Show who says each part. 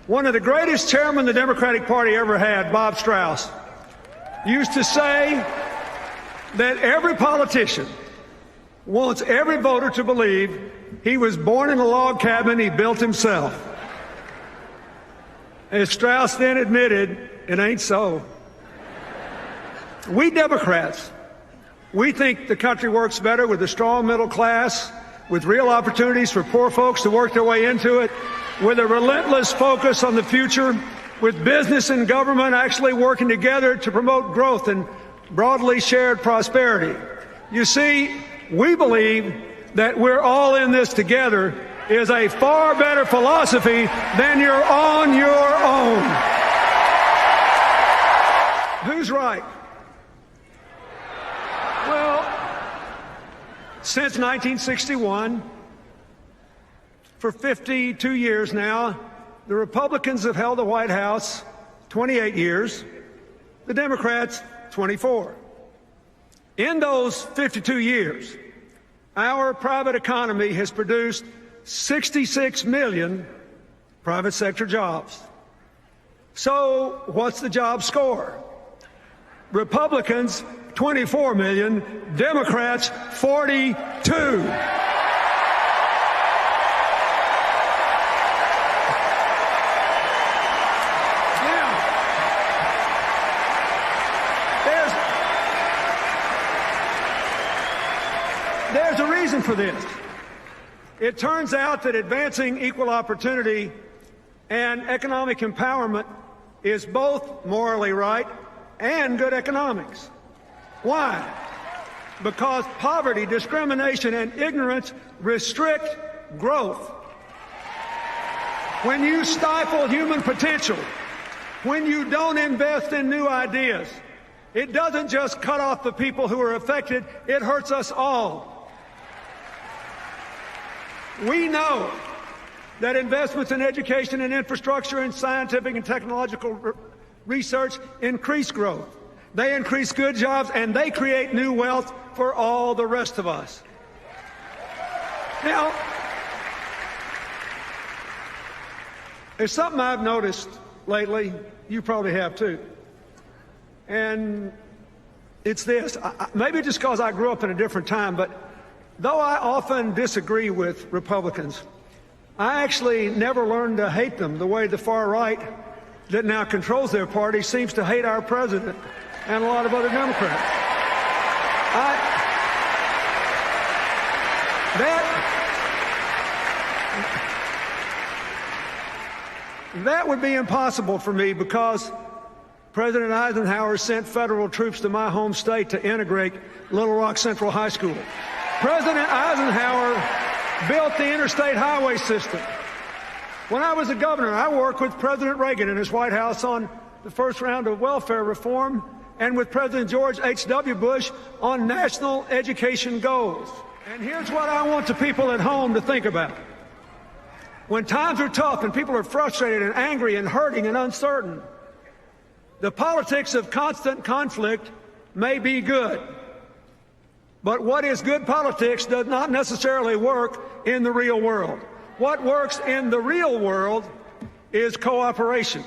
Speaker 1: One of the greatest chairmen the Democratic Party ever had, Bob Strauss, used to say that every politician wants every voter to believe he was born in a log cabin he built himself. As Strauss then admitted, it ain't so. We Democrats, we think the country works better with a strong middle class, with real opportunities for poor folks to work their way into it, with a relentless focus on the future, with business and government actually working together to promote growth and broadly shared prosperity. You see, we believe that we're all in this together is a far better philosophy than you're on your own. Who's right? Well, since 1961, for 52 years now, the Republicans have held the White House 28 years, the Democrats 24. In those 52 years, our private economy has produced 66 million private sector jobs. So what's the job score? Republicans, 24 million, Democrats, 42. There's a reason for this. It turns out that advancing equal opportunity and economic empowerment is both morally right and good economics. Why? Because poverty, discrimination, and ignorance restrict growth. When you stifle human potential, when you don't invest in new ideas, it doesn't just cut off the people who are affected, it hurts us all. We know that investments in education and infrastructure and scientific and technological research increase growth. They increase good jobs and they create new wealth for all the rest of us. Now, there's something I've noticed lately, you probably have too, and it's this. Maybe just because I grew up in a different time, but though I often disagree with Republicans, I actually never learned to hate them the way the far right that now controls their party seems to hate our president and a lot of other Democrats. That would be impossible for me because President Eisenhower sent federal troops to my home state to integrate Little Rock Central High School. President Eisenhower built the interstate highway system. When I was a governor, I worked with President Reagan in his White House on the first round of welfare reform and with President George H.W. Bush on national education goals. And here's what I want the people at home to think about. When times are tough and people are frustrated and angry and hurting and uncertain, the politics of constant conflict may be good. But what is good politics does not necessarily work in the real world. What works in the real world is cooperation.